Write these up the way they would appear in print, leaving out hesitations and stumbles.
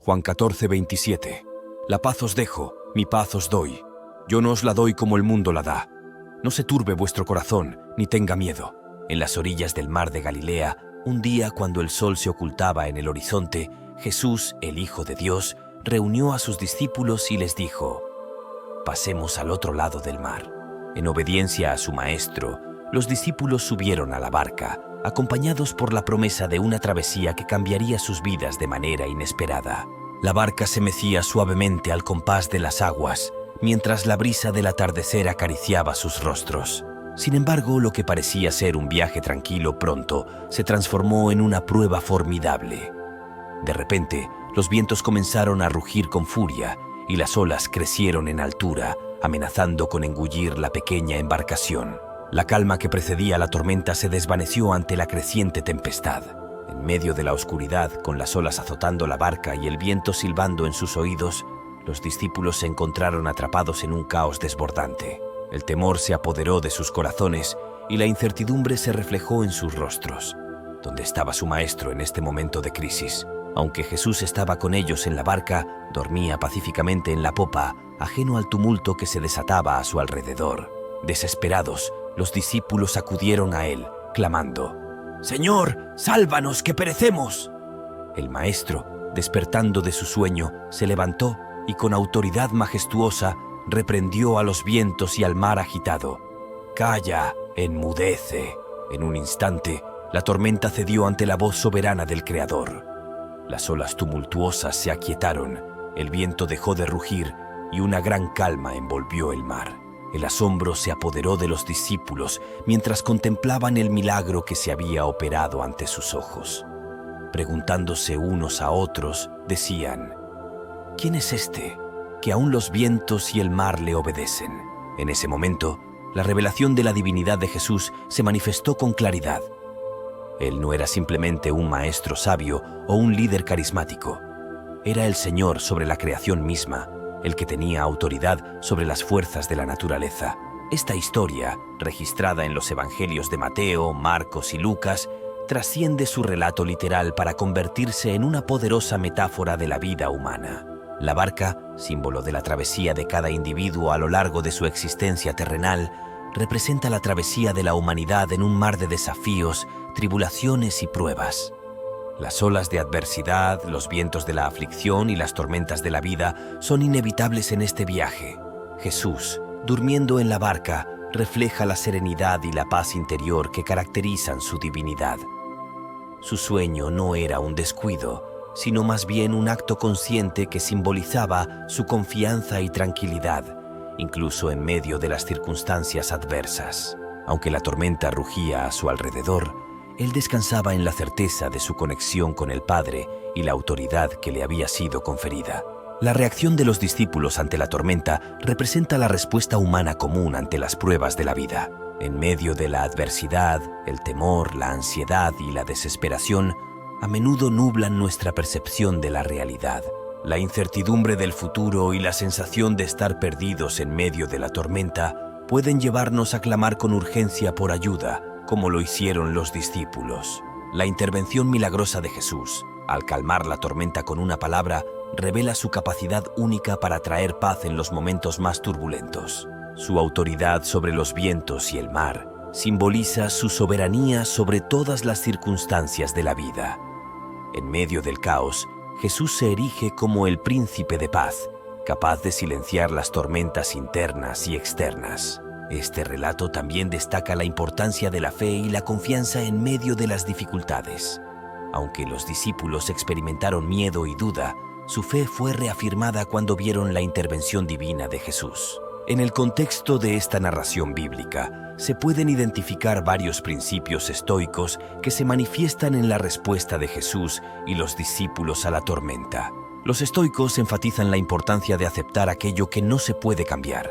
Juan 14:27. La paz os dejo, mi paz os doy. Yo no os la doy como el mundo la da. No se turbe vuestro corazón, ni tenga miedo. En las orillas del mar de Galilea, un día cuando el sol se ocultaba en el horizonte, Jesús, el Hijo de Dios, reunió a sus discípulos y les dijo: «Pasemos al otro lado del mar». En obediencia a su maestro, los discípulos subieron a la barca, acompañados por la promesa de una travesía que cambiaría sus vidas de manera inesperada. La barca se mecía suavemente al compás de las aguas, mientras la brisa del atardecer acariciaba sus rostros. Sin embargo, lo que parecía ser un viaje tranquilo pronto se transformó en una prueba formidable. De repente, los vientos comenzaron a rugir con furia y las olas crecieron en altura, amenazando con engullir la pequeña embarcación. La calma que precedía la tormenta se desvaneció ante la creciente tempestad. En medio de la oscuridad, con las olas azotando la barca y el viento silbando en sus oídos, los discípulos se encontraron atrapados en un caos desbordante. El temor se apoderó de sus corazones y la incertidumbre se reflejó en sus rostros. ¿Dónde estaba su maestro en este momento de crisis? Aunque Jesús estaba con ellos en la barca, dormía pacíficamente en la popa, ajeno al tumulto que se desataba a su alrededor. Desesperados, los discípulos acudieron a él, clamando: «Señor, sálvanos, que perecemos». El maestro, despertando de su sueño, se levantó y con autoridad majestuosa reprendió a los vientos y al mar agitado. «Calla, enmudece». En un instante, la tormenta cedió ante la voz soberana del Creador. Las olas tumultuosas se aquietaron, el viento dejó de rugir y una gran calma envolvió el mar. El asombro se apoderó de los discípulos mientras contemplaban el milagro que se había operado ante sus ojos. Preguntándose unos a otros, decían: «¿Quién es este, que aún los vientos y el mar le obedecen?». En ese momento, la revelación de la divinidad de Jesús se manifestó con claridad. Él no era simplemente un maestro sabio o un líder carismático. Era el Señor sobre la creación misma, el que tenía autoridad sobre las fuerzas de la naturaleza. Esta historia, registrada en los evangelios de Mateo, Marcos y Lucas, trasciende su relato literal para convertirse en una poderosa metáfora de la vida humana. La barca, símbolo de la travesía de cada individuo a lo largo de su existencia terrenal, representa la travesía de la humanidad en un mar de desafíos, tribulaciones y pruebas. Las olas de adversidad, los vientos de la aflicción y las tormentas de la vida son inevitables en este viaje. Jesús, durmiendo en la barca, refleja la serenidad y la paz interior que caracterizan su divinidad. Su sueño no era un descuido, sino más bien un acto consciente que simbolizaba su confianza y tranquilidad, incluso en medio de las circunstancias adversas. Aunque la tormenta rugía a su alrededor, él descansaba en la certeza de su conexión con el Padre y la autoridad que le había sido conferida. La reacción de los discípulos ante la tormenta representa la respuesta humana común ante las pruebas de la vida. En medio de la adversidad, el temor, la ansiedad y la desesperación a menudo nublan nuestra percepción de la realidad. La incertidumbre del futuro y la sensación de estar perdidos en medio de la tormenta pueden llevarnos a clamar con urgencia por ayuda, como lo hicieron los discípulos. La intervención milagrosa de Jesús, al calmar la tormenta con una palabra, revela su capacidad única para traer paz en los momentos más turbulentos. Su autoridad sobre los vientos y el mar simboliza su soberanía sobre todas las circunstancias de la vida. En medio del caos, Jesús se erige como el príncipe de paz, capaz de silenciar las tormentas internas y externas. Este relato también destaca la importancia de la fe y la confianza en medio de las dificultades. Aunque los discípulos experimentaron miedo y duda, su fe fue reafirmada cuando vieron la intervención divina de Jesús. En el contexto de esta narración bíblica, se pueden identificar varios principios estoicos que se manifiestan en la respuesta de Jesús y los discípulos a la tormenta. Los estoicos enfatizan la importancia de aceptar aquello que no se puede cambiar.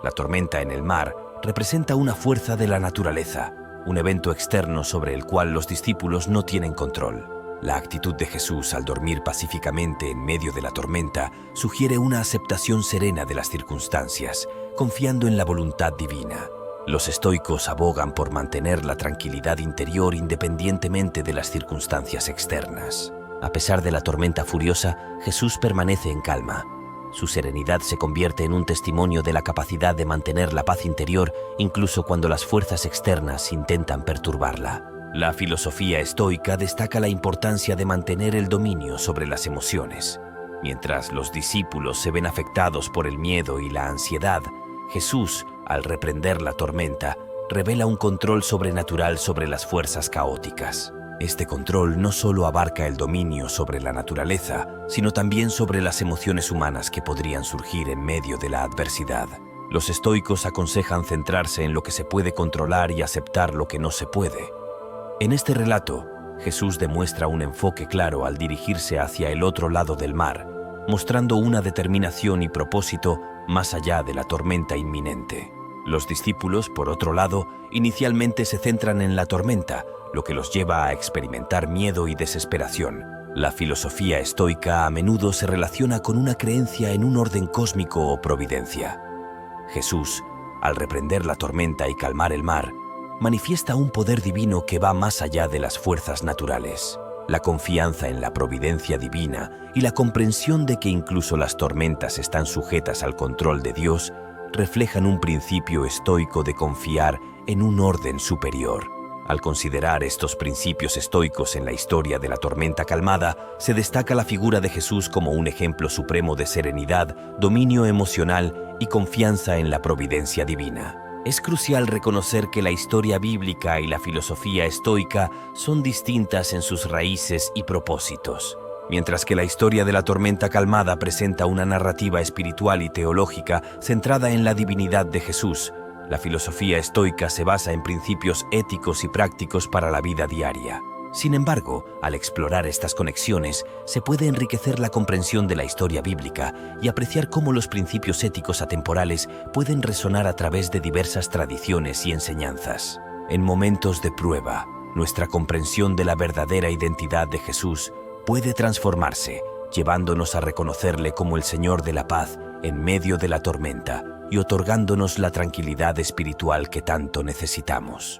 La tormenta en el mar representa una fuerza de la naturaleza, un evento externo sobre el cual los discípulos no tienen control. La actitud de Jesús al dormir pacíficamente en medio de la tormenta sugiere una aceptación serena de las circunstancias, confiando en la voluntad divina. Los estoicos abogan por mantener la tranquilidad interior independientemente de las circunstancias externas. A pesar de la tormenta furiosa, Jesús permanece en calma. Su serenidad se convierte en un testimonio de la capacidad de mantener la paz interior incluso cuando las fuerzas externas intentan perturbarla. La filosofía estoica destaca la importancia de mantener el dominio sobre las emociones. Mientras los discípulos se ven afectados por el miedo y la ansiedad, Jesús, al reprender la tormenta, revela un control sobrenatural sobre las fuerzas caóticas. Este control no solo abarca el dominio sobre la naturaleza, sino también sobre las emociones humanas que podrían surgir en medio de la adversidad. Los estoicos aconsejan centrarse en lo que se puede controlar y aceptar lo que no se puede. En este relato, Jesús demuestra un enfoque claro al dirigirse hacia el otro lado del mar, mostrando una determinación y propósito más allá de la tormenta inminente. Los discípulos, por otro lado, inicialmente se centran en la tormenta, lo que los lleva a experimentar miedo y desesperación. La filosofía estoica a menudo se relaciona con una creencia en un orden cósmico o providencia. Jesús, al reprender la tormenta y calmar el mar, manifiesta un poder divino que va más allá de las fuerzas naturales. La confianza en la providencia divina y la comprensión de que incluso las tormentas están sujetas al control de Dios reflejan un principio estoico de confiar en un orden superior. Al considerar estos principios estoicos en la historia de la tormenta calmada, se destaca la figura de Jesús como un ejemplo supremo de serenidad, dominio emocional y confianza en la providencia divina. Es crucial reconocer que la historia bíblica y la filosofía estoica son distintas en sus raíces y propósitos. Mientras que la historia de la tormenta calmada presenta una narrativa espiritual y teológica centrada en la divinidad de Jesús, la filosofía estoica se basa en principios éticos y prácticos para la vida diaria. Sin embargo, al explorar estas conexiones, se puede enriquecer la comprensión de la historia bíblica y apreciar cómo los principios éticos atemporales pueden resonar a través de diversas tradiciones y enseñanzas. En momentos de prueba, nuestra comprensión de la verdadera identidad de Jesús puede transformarse, llevándonos a reconocerle como el Señor de la paz en medio de la tormenta y otorgándonos la tranquilidad espiritual que tanto necesitamos.